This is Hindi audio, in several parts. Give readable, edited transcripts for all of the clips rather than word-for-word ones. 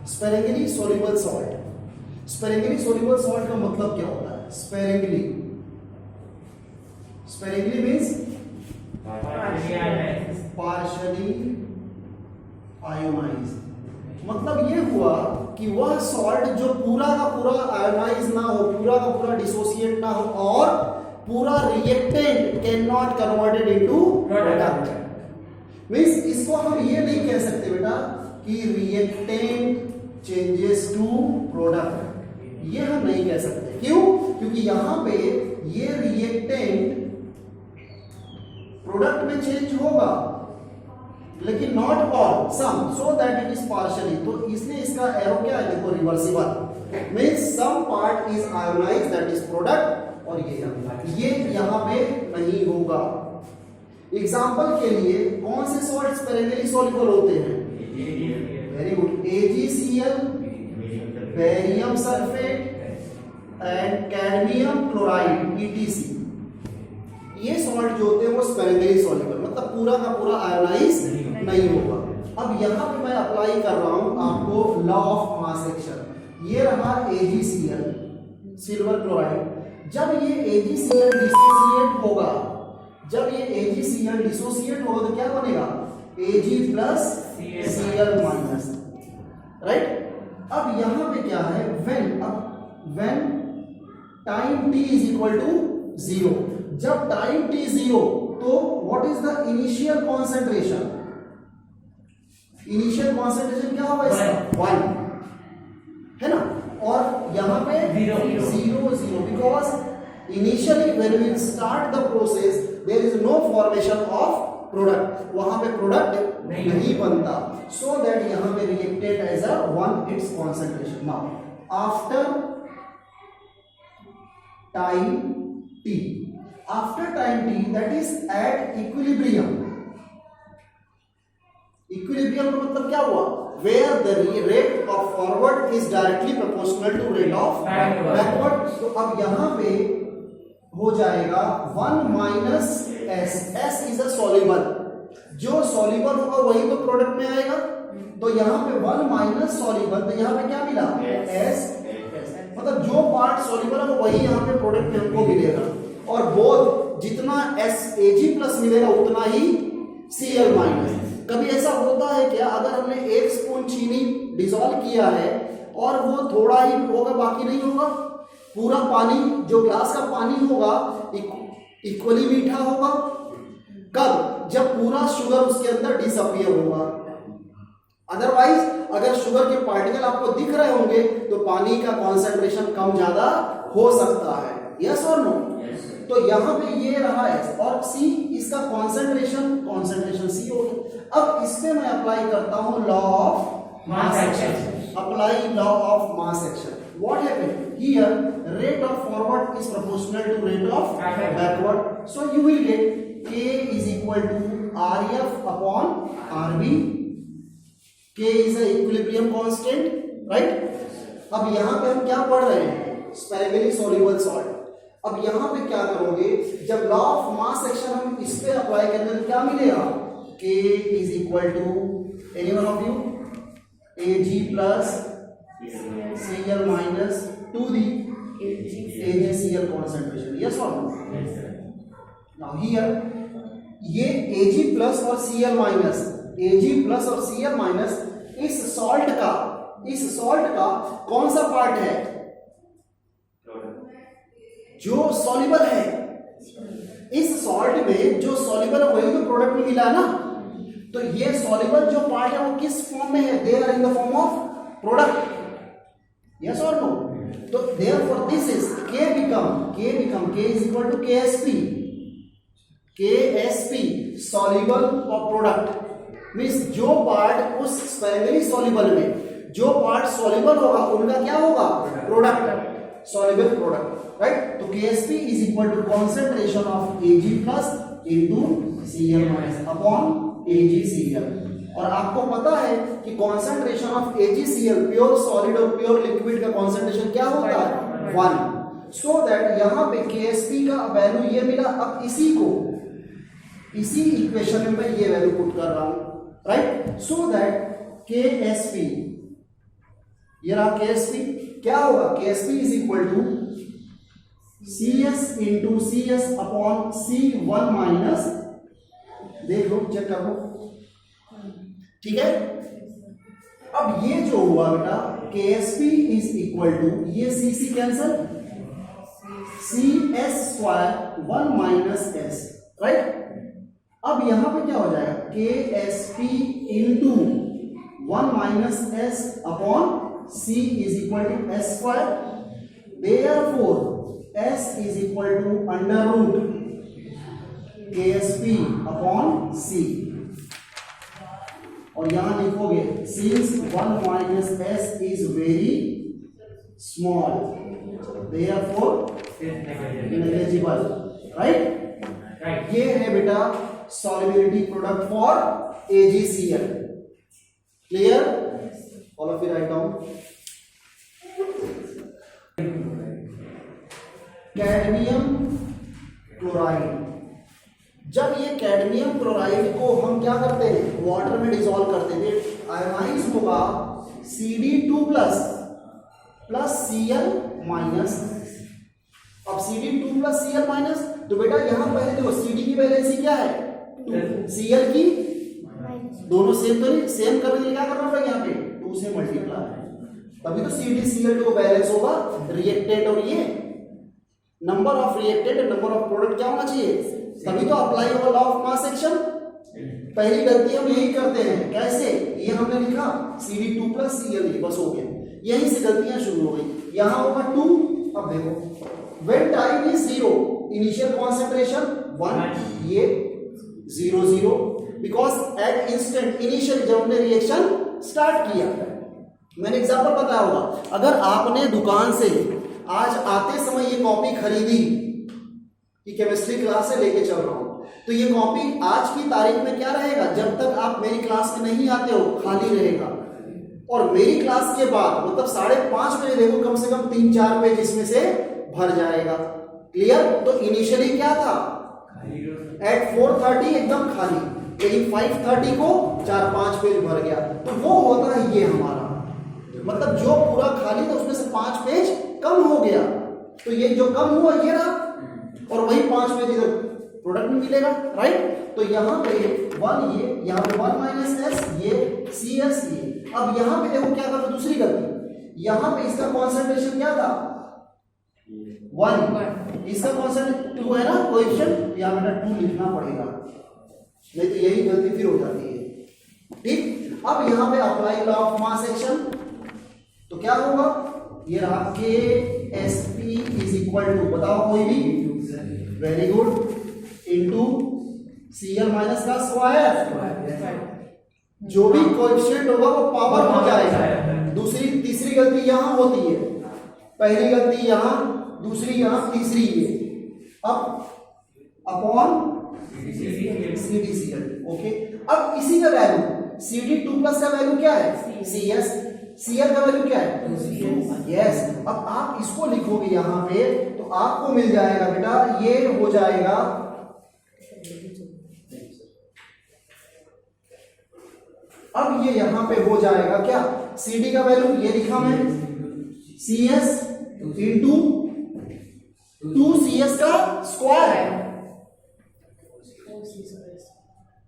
Sparingly soluble salt. Sparingly soluble salt का मतलब क्या होता है? Sparingly means partially ionised. मतलब ये हुआ कि वह सॉल्ट जो पूरा का पूरा आयोनाइज ना हो, पूरा का पूरा डिसोसिएट ना हो, और पूरा reactant can not converted into product. Means इसको हम ये नहीं कह सकते बेटा कि रिएक्टेंट चेंजेस टू प्रोडक्ट, ये हम नहीं कह सकते। क्यों? क्योंकि यहां पे ये रिएक्टेंट प्रोडक्ट में चेंज होगा लेकिन not all, some, so that it is partially. तो इसलिए इसका एरो क्या है? देखो reversible, means some part is ionized that is product, और ये यहां पे नहीं होगा। एग्जांपल के लिए कौन से सॉल्ट्स स्पेरेंगली सॉल्युबल होते हैं? Very good, AgCl, barium sulphate and cadmium chloride EtC। ये सॉल्ट जो होते हैं वो स्पेरेंगली सॉल्युबल, मतलब पूरा का पूरा आयोनाइज नहीं होगा। अब यहां पे मैं अप्लाई कर रहा हूं आपको लॉ ऑफ मास एक्शन। ये रहा AgCl, सिल्वर क्लोराइड। जब ये AgCl डिसोसिएट होगा, जब ये AgCl डिसोसिएट होगा तो क्या बनेगा? Ag plus Cl minus, right. अब यहां पे क्या है? When time t is equal to 0, जब टाइम t 0 तो what is the initial concentration? Initial concentration क्या होगा इसका? 1 है ना, और यहां पे 0 because initially when we start the process there is no formation of product, वहां पे प्रोडक्ट नहीं बनता, सो दैट यहां पे reacted as a 1 it's concentration. Now after time t, after time t, that is at equilibrium। equilibrium का मतलब क्या हुआ? where the rate of forward is directly proportional to rate of backward। तो अब यहां पे हो जाएगा 1 minus s। s is a soluble, जो सॉल्युबल होगा वही तो प्रोडक्ट में आएगा। तो यहां पे 1 माइनस सॉल्युबल, तो यहां पे क्या मिला? s। मतलब जो पार्ट सॉल्युबल है वही यहां पे प्रोडक्ट में हमको मिलेगा, और बोथ जितना Ag प्लस मिलेगा उतना ही Cl माइनस। कभी ऐसा होता है क्या? अगर हमने 1 स्पून चीनी डिसॉल्व किया है और वो थोड़ा ही होगा, बाकी नहीं होगा, पूरा पानी जो ग्लास का पानी होगा इक्वली मीठा होगा। कब? जब पूरा शुगर उसके अंदर डिसअपियर होगा। अदरवाइज अगर शुगर के पार्टिकल आपको दिख रहे होंगे तो पानी का कॉन्सेंट्रेशन कम ज्यादा हो सकता है। यस और नो? तो यहां पे ये रहा S और C, इसका कॉन्सेंट्रेशन C हो गया। अब इस पे मैं अप्लाई करता हूं law of mass action. Apply law of mass action. What happened here? Rate of forward is proportional to rate of backward, so you will get K is equal to RF upon RB। K is a equilibrium constant, right? अब यहां पे हम क्या पढ़ रहे हैं? Sparingly soluble salt. अब यहां पे क्या करोगे? जब लॉ ऑफ मास एक्शन हम इस पे अप्लाई करेंगे तो क्या मिलेगा? K is equal to anyone of you Ag plus Cl minus to the AgCl concentration। Yes or no? Yes sir। Now here ये Ag प्लस और Cl माइनस, Ag प्लस और Cl माइनस इस सॉल्ट का कौन सा पार्ट है? जो सॉल्युबल है। इस सॉल्ट में जो सॉल्युबल है वही तो प्रोडक्ट में मिला ना। तो ये सॉल्युबल जो पार्ट है वो किस फॉर्म में है? They are in the form of product. Yes और नो? तो therefore this is K become K is equal to KSP soluble of product. Means जो पार्ट उस स्पेरेंगली सॉल्युबल में जो पार्ट सॉल्युबल होगा उनका क्या होगा? Product, soluble product, right. तो KSP is equal to concentration of Ag plus into Cl minus upon AgCl। और आपको पता है कि concentration of AgCl pure solid और प्योर लिक्विड का कॉन्सेंट्रेशन क्या होता है? 1। सो दैट यहां पे KSP का वैल्यू ये मिला। अब इसी इक्वेशन में मैं ये वैल्यू पुट कर रहा हूं, राइट। सो दैट KSP ये रहा KSP, क्या होगा KSP is equal to CS into CS upon C1 minus, देख लो चेक कर लो, ठीक है। अब ये जो हुआ बेटा KSP इज इक्वल टू ये CC cancel, CS square 1 minus S, right. अब यहां पे क्या हो जाएगा KSP into 1 minus S upon C is equal to S square, therefore S is equal to under root KSP upon C, और यहां लिखोगे since 1 minus S is very small therefore negligible, right। ये है बेटा solubility product for AgCl, clear, all of you write down। Cadmium chloride, जब ये कैडमियम क्लोराइड को हम क्या करते हैं वाटर में डिसॉल्व करते थे, आयोनाइज होगा Cd2 plus plus Cl minus. अब Cd2 प्लस Cl माइनस, तो बेटा यहां पहले देखो Cd की वैलेंसी क्या है 2, Cl की दोनों सेम, तो नहीं सेम करने के लिए क्या करना पड़ेगा यहाँ पे 2 से मल्टीप्लाई, तभी तो CdCl2 बैलेंस होगा रिएक्टेंट, और ये number of reactant number of product क्या होना चाहिए, तभी तो अप्लाई होगा लॉ ऑफ मास एक्शन। पहली गलती हम यही करते हैं, कैसे, ये हमने लिखा Cd2 प्लस Cl, बस हो गया, यहीं से गलतियां शुरू हो गई। यहां होगा 2, अब देखो when time is 0 initial concentration 1, ये 0 0, बिकॉज एट इंस्टेंट इनिशियल जब हमने रिएक्शन स्टार्ट किया, मैंने एग्जांपल बताया होगा, अगर आपने दुकान से आज आते समय ये कॉपी खरीदी कि केमिस्ट्री क्लास से लेके चल रहा हूं, तो ये कॉपी आज की तारीख में क्या रहेगा, जब तक आप मेरी क्लास में नहीं आते हो खाली रहेगा, और मेरी क्लास के बाद मतलब 5:30 बजे देखो कम से कम 3-4 पेज इसमें से भर जाएगा, क्लियर। तो इनिशियली क्या था एट 4:30 एकदम खाली, लेकिन 5:30 को 4-5 पेज भर गया, तो वो होता है ये हमारा, मतलब जो पूरा खाली था उसमें से 5 पेज कम हो गया, तो ये जो कम हुआ ये रहा, और वही 5 पेज इधर प्रोडक्ट में मिलेगा, राइट। तो यहाँ पे 1 ये, यहाँ पे 1 माइनस S, ये CS ये। अब यहाँ पे देखो क्या करो, दूसरी गलती, यहाँ पे इसका कॉन्सेंट्रेशन क्या था 1, इसका कॉन्सेंट्रेशन 2 है ना कोएफिशिएंट, यहाँ बेटा 2 लिखना पड़ेगा, नहीं तो यही गलती फिर हो जाती है, ठीक। अब यहाँ पे apply law of mass action, तो क्या होगा, ये रहा KSP इज इक्वल टू, बताओ कोई भी, very good, into Cl minus का स्क्वायर, जो भी कोएफिशिएंट होगा वो पावर हो जाएगा। दूसरी तीसरी गलती यहां होती है, पहली गलती यहां, दूसरी यहां, तीसरी ये, अब अपॉन CdCl, ओके। अब इसी का वैल्यू Cd2 प्लस का वैल्यू क्या है CS, Cl का वैल्यू क्या है 2, यस। अब आप इसको लिखोगे यहां पे, तो आपको मिल जाएगा बेटा, ये हो जाएगा अब ये यहां पे हो जाएगा क्या, Cd का वैल्यू ये लिखा मैं CS इंटू 2CS का square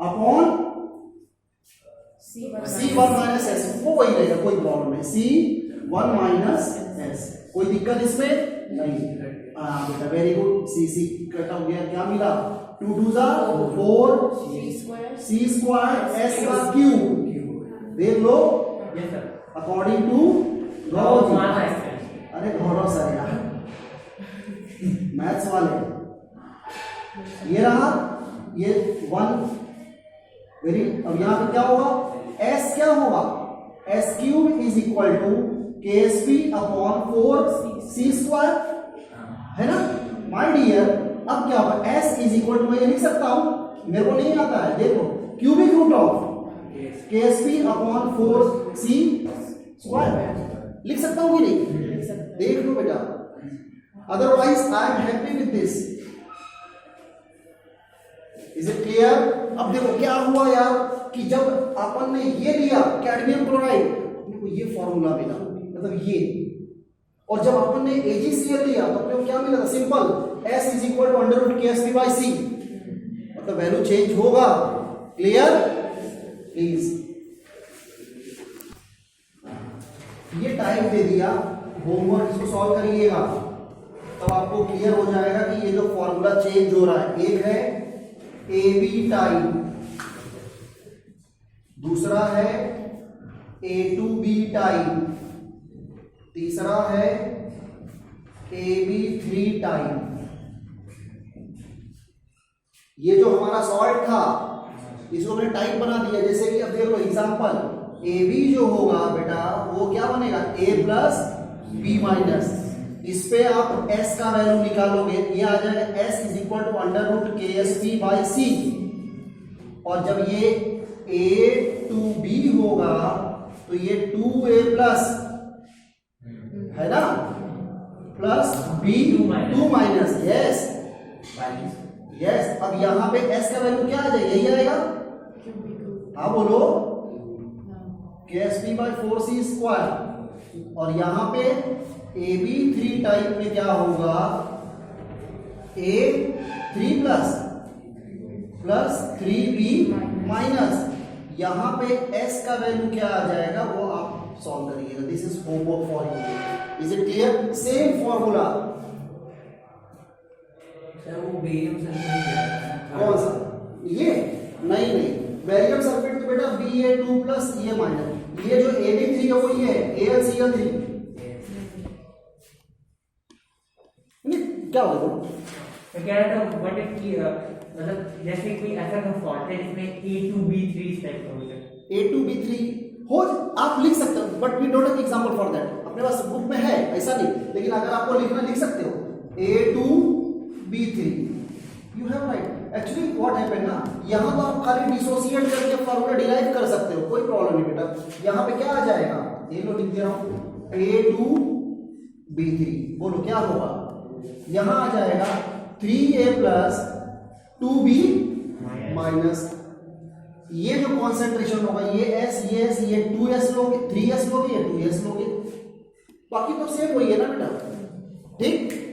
upon C1 minus S, वो वही रहेगा, कोई प्रॉब्लम नहीं, C1 माइनस S, कोई दिक्कत इसमें नहीं। बेटा वेरी गुड, CC कट हो गया, क्या मिला 2 2 4 C स्क्वायर S का क्यूब, देख लो अकॉर्डिंग टू गौरव, अरे गौरव सर यार मैथ्स वाले, ये रहा ये 1 वेरी। अब यहां पे क्या होगा, S क्या होगा, S cube is equal to KSP upon 4C square, है ना माय डियर। अब क्या होगा, S इज इक्वल टू, मैं ये लिख सकता हूं, मेरे को नहीं आता है, देखो cubic root of KSP upon 4C square, लिख सकता हूं कि नहीं, देख लो बेटा, otherwise I am happy with this, is it clear. अब देखो क्या हुआ यार, कि जब अपन ने ये लिया कैडमियम क्लोराइड, अपने को ये फॉर्मूला मिला, मतलब ये। और जब अपन ने AgCl लिया तो अपने को क्या मिला था? Simple, S is equal to under root KSP by C, मतलब वैल्यू चेंज होगा। क्लियर? प्लीज, ये टाइप दे दिया, होमवर्क इसको सॉल्व करिएगा तब आपको क्लियर हो जाएगा कि ये जो फॉर्मूला चेंज हो रहा है, एक है AB टाइप, दूसरा है A2B टाइप, तीसरा है AB3 टाइप। ये जो हमारा सॉल्ट था इसको हमने टाइप बना दिया। जैसे कि अब देख लो एग्जांपल, AB जो होगा बेटा वो क्या बनेगा? A प्लस B माइनस, इस पे आप S का वैल्यू निकालोगे, ये आ जाएगा S is equal to under root KSP by C। और जब ये A2B होगा तो ये 2A प्लस है ना, plus B2 minus, yes yes. अब यहाँ पे S का वैल्यू क्या आ जाएगा? यही आएगा। हाँ बोलो, KSP बाई 4C स्क्वायर। और यहाँ पे AB3 टाइप में क्या होगा? A3 plus 3B minus. यहाँ पे S का वैल्यू क्या आ जाएगा वो आप सॉल्व करिएगा। This is homework for you. Is it clear? Same formula. वो बेरियम सल्फेट कौन सा? ये नहीं, बेरियम सल्फेट तो बेटा Ba2 प्लस ये माइनस, ये जो AB3 है वो ये है AlCl3। क्या होगा? तो कह रहा था व्हाट इफ की मतलब जैसे कोई ऐसा का फॉल्ट है जिसमें A2B3 टाइप का हो जाए। A2B3 हो, आप लिख सकते हो, but we don't have example for that. अपने पास बुक में है ऐसा नहीं, लेकिन अगर आपको लिखना लिख सकते हो A2B3, you have right. Actually what happened ना, यहाँ तो आप खाली डिसोसिएट करके फॉर्मूला डिराइव कर सकते हो, कोई प्रॉब्लम नहीं बेटा। यहाँ पे क्या आ जाएगा? ये लो लिख दे रहा हूँ, A2B3, बोलो क्या होगा? यहाँ आ जाएगा 3A प्लस 2B माइनस, ये जो कॉन्सेंट्रेशन होगा ये S, ये 2S लोगे, 3S लोगे, ये 2S लोगे, बाकी तो सेम वही है ना बेटा। ठीक।